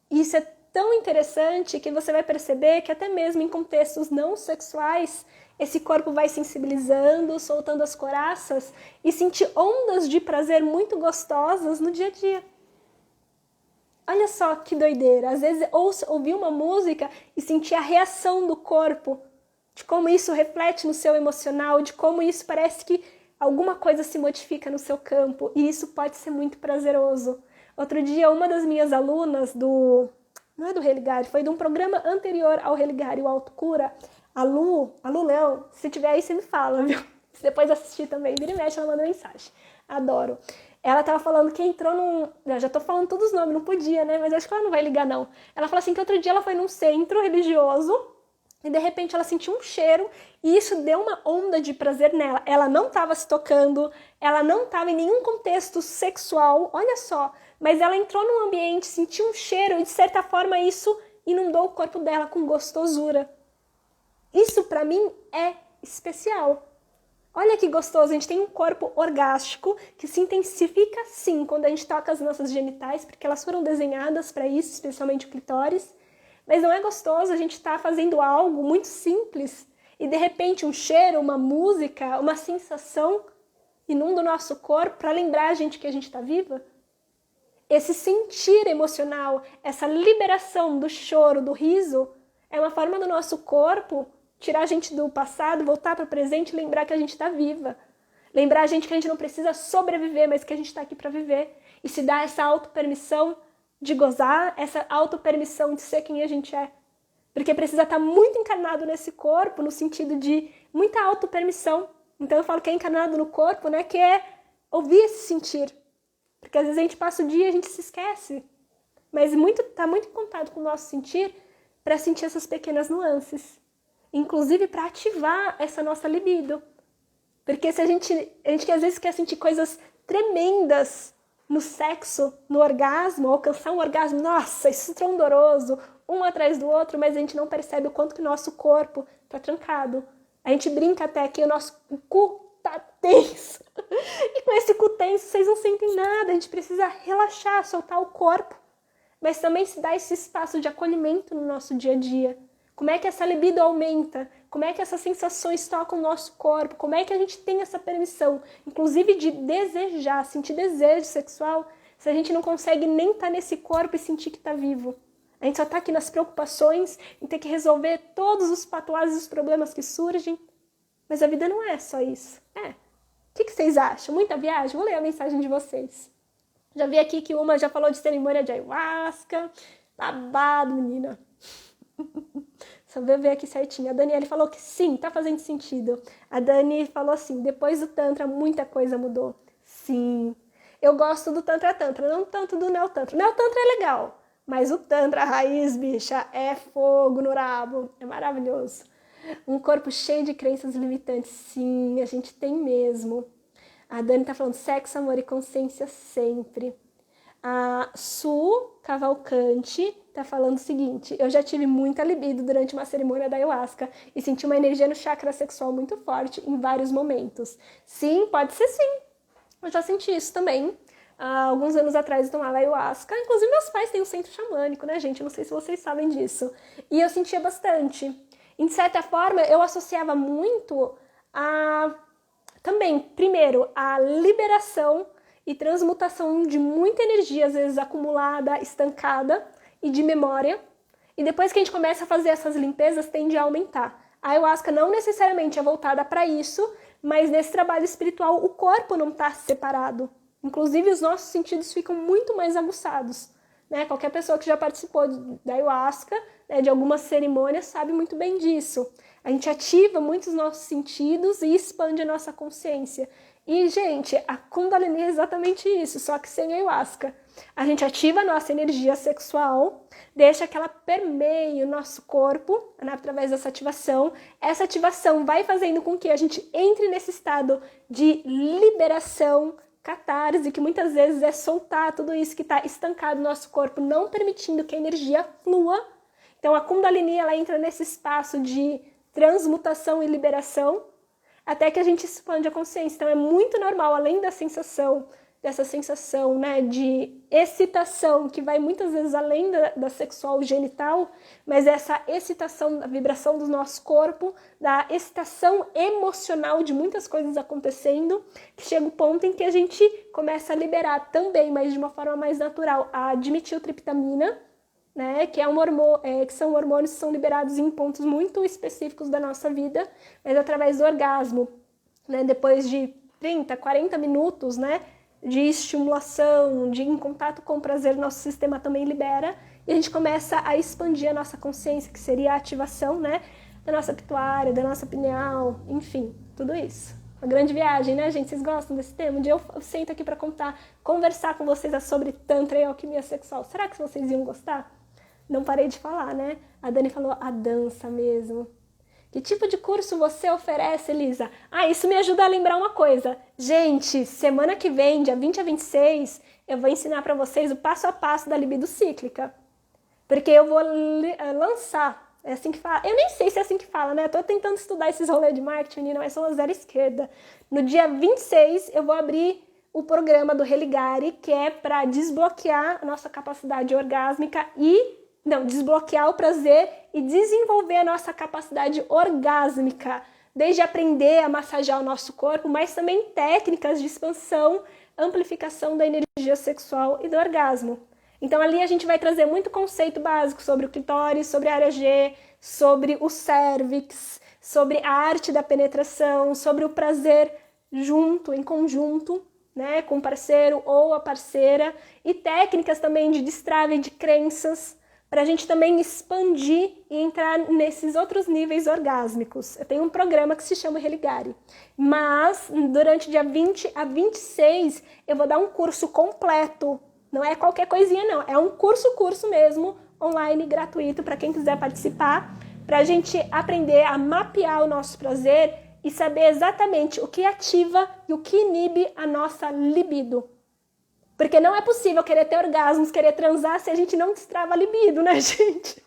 S1: E isso é tão interessante que você vai perceber que até mesmo em contextos não sexuais, esse corpo vai sensibilizando, soltando as coraças e sentir ondas de prazer muito gostosas no dia a dia. Olha só que doideira. Às vezes ouvir uma música e sentir a reação do corpo, de como isso reflete no seu emocional, de como isso parece que alguma coisa se modifica no seu campo, e isso pode ser muito prazeroso. Outro dia, uma das minhas alunas não é do Religare, foi de um programa anterior ao Religare, o Autocura, a Lu Leão, se tiver aí você me fala, viu? Se depois assistir também, vira e mexe, ela manda mensagem. Adoro. Ela tava falando que entrou num... Eu já tô falando todos os nomes, não podia, né? Mas acho que ela não vai ligar, não. Ela falou assim que outro dia ela foi num centro religioso e de repente ela sentiu um cheiro e isso deu uma onda de prazer nela. Ela não estava se tocando, ela não estava em nenhum contexto sexual, olha só, mas ela entrou num ambiente, sentiu um cheiro e de certa forma isso inundou o corpo dela com gostosura. Isso pra mim é especial. Olha que gostoso, a gente tem um corpo orgástico que se intensifica sim quando a gente toca as nossas genitais, porque elas foram desenhadas para isso, especialmente o clitóris. Mas não é gostoso a gente estar fazendo algo muito simples e de repente um cheiro, uma música, uma sensação inunda o nosso corpo para lembrar a gente que a gente está viva? Esse sentir emocional, essa liberação do choro, do riso, é uma forma do nosso corpo tirar a gente do passado, voltar para o presente e lembrar que a gente está viva. Lembrar a gente que a gente não precisa sobreviver, mas que a gente está aqui para viver. E se dar essa auto-permissão de gozar, essa auto-permissão de ser quem a gente é. Porque precisa estar muito encarnado nesse corpo, no sentido de muita auto-permissão. Então eu falo que é encarnado no corpo, né? Que é ouvir esse sentir. Porque às vezes a gente passa o dia e a gente se esquece. mas tá muito em contato com o nosso sentir para sentir essas pequenas nuances. Inclusive para ativar essa nossa libido. Porque se a gente que às vezes quer sentir coisas tremendas no sexo, no orgasmo, alcançar um orgasmo, nossa, estrondoroso, um atrás do outro, mas a gente não percebe o quanto que o nosso corpo tá trancado. A gente brinca até que o nosso cu tá tenso. E com esse cu tenso, vocês não sentem nada. A gente precisa relaxar, soltar o corpo. Mas também se dá esse espaço de acolhimento no nosso dia a dia. Como é que essa libido aumenta? Como é que essas sensações tocam o nosso corpo? Como é que a gente tem essa permissão, inclusive de desejar, sentir desejo sexual, se a gente não consegue nem estar nesse corpo e sentir que está vivo? A gente só está aqui nas preocupações, em ter que resolver todos os patuás e os problemas que surgem. Mas a vida não é só isso. O que vocês acham? Muita viagem? Vou ler a mensagem de vocês. Já vi aqui que uma já falou de cerimônia de ayahuasca. Babado, menina. Só vou ver aqui certinho. A Daniele falou que sim, tá fazendo sentido. A Dani falou assim, depois do Tantra muita coisa mudou. Sim. Eu gosto do Tantra, não tanto do Neo-Tantra. O Neo-Tantra é legal, mas o Tantra raiz, bicha, é fogo no rabo. É maravilhoso. Um corpo cheio de crenças limitantes. Sim, a gente tem mesmo. A Dani tá falando sexo, amor e consciência sempre. A Su Cavalcante tá falando o seguinte: eu já tive muita libido durante uma cerimônia da ayahuasca e senti uma energia no chakra sexual muito forte em vários momentos. Sim, pode ser sim. Eu já senti isso também. Alguns anos atrás eu tomava ayahuasca. Inclusive meus pais têm um centro xamânico, né, gente? Eu não sei se vocês sabem disso. E eu sentia bastante. E, de certa forma, eu associava muito também, primeiro, a liberação e transmutação de muita energia, às vezes acumulada, estancada e de memória. E depois que a gente começa a fazer essas limpezas, tende a aumentar. A ayahuasca não necessariamente é voltada para isso, mas nesse trabalho espiritual o corpo não está separado. Inclusive os nossos sentidos ficam muito mais aguçados. Né? Qualquer pessoa que já participou da ayahuasca, né, de alguma cerimônia, sabe muito bem disso. A gente ativa muitos nossos sentidos e expande a nossa consciência. E, gente, a Kundalini é exatamente isso, só que sem ayahuasca. A gente ativa a nossa energia sexual, deixa que ela permeie o nosso corpo, né, através dessa ativação. Essa ativação vai fazendo com que a gente entre nesse estado de liberação, catarse, que muitas vezes é soltar tudo isso que está estancado no nosso corpo, não permitindo que a energia flua. Então, a Kundalini, ela entra nesse espaço de transmutação e liberação, até que a gente expande a consciência. Então é muito normal, além dessa sensação, né, de excitação, que vai muitas vezes além da sexual genital, mas essa excitação da vibração do nosso corpo, da excitação emocional de muitas coisas acontecendo, que chega o ponto em que a gente começa a liberar também, mas de uma forma mais natural, a dimetiltriptamina, né, que são hormônios que são liberados em pontos muito específicos da nossa vida, mas através do orgasmo, né, depois de 30, 40 minutos, né, de estimulação, de em contato com o prazer, nosso sistema também libera, e a gente começa a expandir a nossa consciência, que seria a ativação, né, da nossa pituária, da nossa pineal, enfim, tudo isso. Uma grande viagem, né, gente? Vocês gostam desse tema? Um dia eu sento aqui para conversar com vocês sobre Tantra e alquimia sexual. Será que vocês iam gostar? Não parei de falar, né? A Dani falou a dança mesmo. Que tipo de curso você oferece, Elisa? Isso me ajuda a lembrar uma coisa. Gente, semana que vem, dia 20 a 26, eu vou ensinar para vocês o passo a passo da libido cíclica. Porque eu vou lançar, é assim que fala. Eu nem sei se é assim que fala, né? Eu tô tentando estudar esses rolês de marketing, menina, mas são a zero esquerda. No dia 26, eu vou abrir o programa do Religare, que é para desbloquear a nossa capacidade orgásmica desbloquear o prazer e desenvolver a nossa capacidade orgásmica, desde aprender a massagear o nosso corpo, mas também técnicas de expansão, amplificação da energia sexual e do orgasmo. Então ali a gente vai trazer muito conceito básico sobre o clitóris, sobre a área G, sobre o cérvix, sobre a arte da penetração, sobre o prazer junto, em conjunto, né, com o parceiro ou a parceira, e técnicas também de destrave de crenças, para a gente também expandir e entrar nesses outros níveis orgásmicos. Eu tenho um programa que se chama Religare. Mas, durante dia 20 a 26, eu vou dar um curso completo Não é qualquer coisinha, não. É um curso mesmo, online, gratuito, para quem quiser participar, para a gente aprender a mapear o nosso prazer e saber exatamente o que ativa e o que inibe a nossa libido. Porque não é possível querer ter orgasmos, querer transar, se a gente não destrava a libido, né, gente?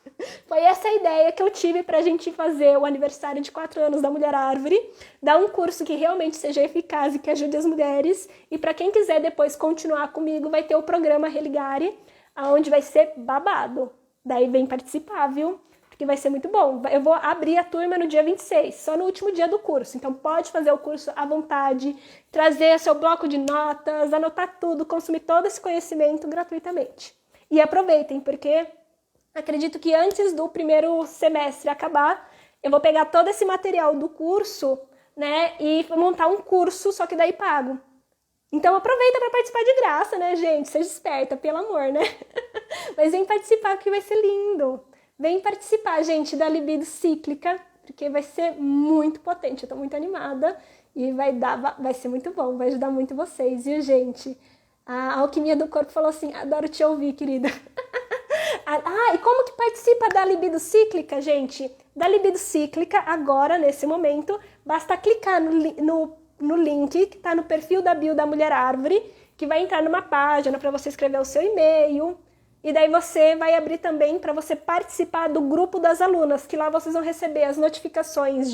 S1: Foi essa a ideia que eu tive pra gente fazer o aniversário de 4 anos da Mulher Árvore, dar um curso que realmente seja eficaz e que ajude as mulheres. E para quem quiser depois continuar comigo, vai ter o programa Religare, onde vai ser babado. Daí vem participar, viu? Porque vai ser muito bom. Eu vou abrir a turma no dia 26, só no último dia do curso. Então pode fazer o curso à vontade, trazer seu bloco de notas, anotar tudo, consumir todo esse conhecimento gratuitamente. E aproveitem, porque acredito que antes do primeiro semestre acabar, eu vou pegar todo esse material do curso, né, e montar um curso, só que daí pago. Então aproveita para participar de graça, né, gente? Seja esperta, pelo amor, né? Mas vem participar que vai ser lindo. Vem participar, gente, da libido cíclica, porque vai ser muito potente. Eu tô muito animada e vai ser muito bom, vai ajudar muito vocês, viu, gente? A Alquimia do Corpo falou assim: adoro te ouvir, querida. E como que participa da libido cíclica, gente? Da libido cíclica, agora, nesse momento, basta clicar no link que tá no perfil da bio da Mulher Árvore, que vai entrar numa página para você escrever o seu e-mail. E daí você vai abrir também para você participar do grupo das alunas, que lá vocês vão receber as notificações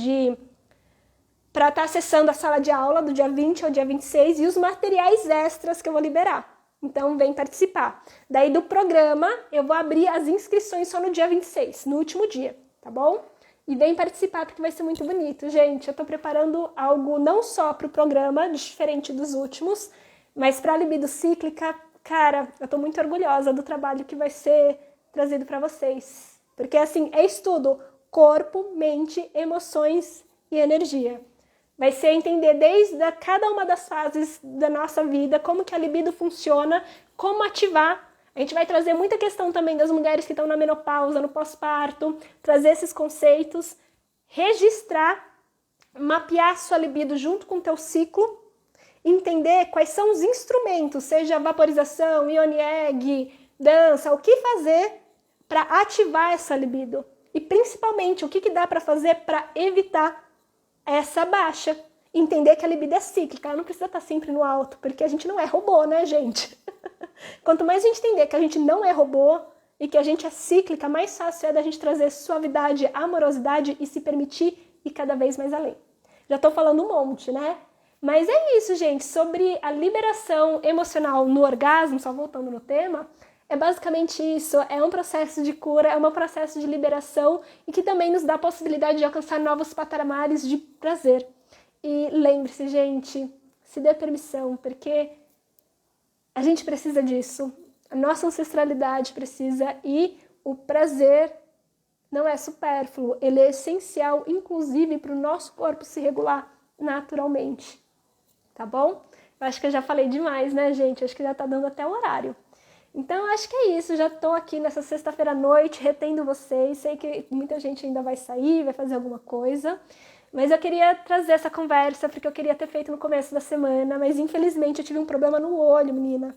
S1: para estar acessando a sala de aula do dia 20 ao dia 26 e os materiais extras que eu vou liberar. Então vem participar. Daí do programa eu vou abrir as inscrições só no dia 26, no último dia, tá bom? E vem participar porque vai ser muito bonito, gente. Eu tô preparando algo não só pro programa, diferente dos últimos, mas pra libido cíclica. Cara, eu tô muito orgulhosa do trabalho que vai ser trazido para vocês. Porque, assim, é estudo corpo, mente, emoções e energia. Vai ser entender desde cada uma das fases da nossa vida, como que a libido funciona, como ativar. A gente vai trazer muita questão também das mulheres que estão na menopausa, no pós-parto, trazer esses conceitos, registrar, mapear sua libido junto com o teu ciclo, entender quais são os instrumentos, seja vaporização, ion egg, dança, o que fazer para ativar essa libido. E principalmente, o que dá para fazer para evitar essa baixa. Entender que a libido é cíclica, ela não precisa estar sempre no alto, porque a gente não é robô, né, gente? Quanto mais a gente entender que a gente não é robô e que a gente é cíclica, mais fácil é da gente trazer suavidade, amorosidade e se permitir ir cada vez mais além. Já tô falando um monte, né? Mas é isso, gente, sobre a liberação emocional no orgasmo, só voltando no tema, é basicamente isso, é um processo de cura, é um processo de liberação e que também nos dá a possibilidade de alcançar novos patamares de prazer. E lembre-se, gente, se dê permissão, porque a gente precisa disso, a nossa ancestralidade precisa e o prazer não é supérfluo, ele é essencial, inclusive, para o nosso corpo se regular naturalmente. Tá bom? Eu acho que eu já falei demais, né, gente? Acho que já tá dando até o horário. Então, acho que é isso. Já tô aqui nessa sexta-feira à noite, retendo vocês. Sei que muita gente ainda vai sair, vai fazer alguma coisa. Mas eu queria trazer essa conversa, porque eu queria ter feito no começo da semana. Mas, infelizmente, eu tive um problema no olho, menina.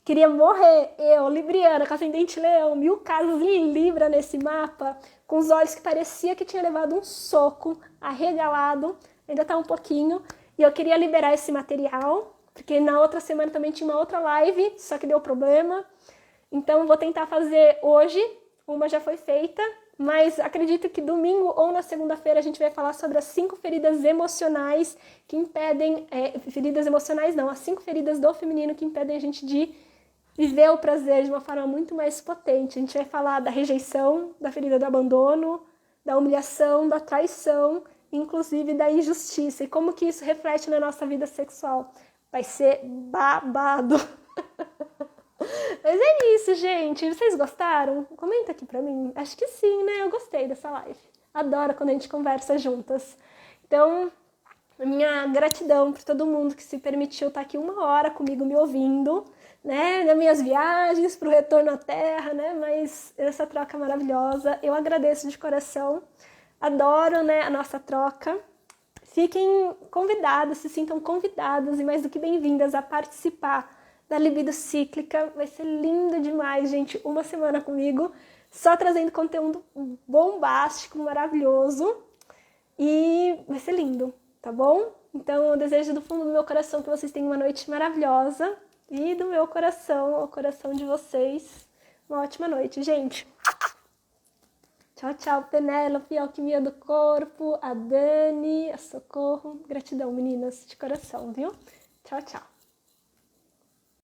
S1: Queria morrer. Eu, libriana, com ascendente leão, 1000 casas em Libra nesse mapa, com os olhos que parecia que tinha levado um soco, arregalado. Ainda tá um pouquinho. E eu queria liberar esse material, porque na outra semana também tinha uma outra live, só que deu problema. Então vou tentar fazer hoje, uma já foi feita, mas acredito que domingo ou na segunda-feira a gente vai falar sobre as 5 feridas emocionais que impedem, feridas emocionais não, as 5 feridas do feminino que impedem a gente de viver o prazer de uma forma muito mais potente. A gente vai falar da rejeição, da ferida do abandono, da humilhação, da traição, inclusive da injustiça, e como que isso reflete na nossa vida sexual. Vai ser babado. Mas é isso, gente. Vocês gostaram? Comenta aqui pra mim. Acho que sim, né? Eu gostei dessa live. Adoro quando a gente conversa juntas. Então, minha gratidão por todo mundo que se permitiu estar aqui 1 hora comigo me ouvindo, né? Nas minhas viagens pro retorno à Terra, né? Mas essa troca maravilhosa. Eu agradeço de coração. Adoro, né, a nossa troca. Fiquem convidadas, se sintam convidadas e mais do que bem-vindas a participar da libido cíclica. Vai ser lindo demais, gente. Uma semana comigo, só trazendo conteúdo bombástico, maravilhoso. E vai ser lindo, tá bom? Então eu desejo do fundo do meu coração que vocês tenham uma noite maravilhosa. E do meu coração ao coração de vocês, uma ótima noite, gente. Tchau, tchau, Penélope, Alquimia do Corpo, a Dani, a Socorro. Gratidão, meninas, de coração, viu? Tchau, tchau.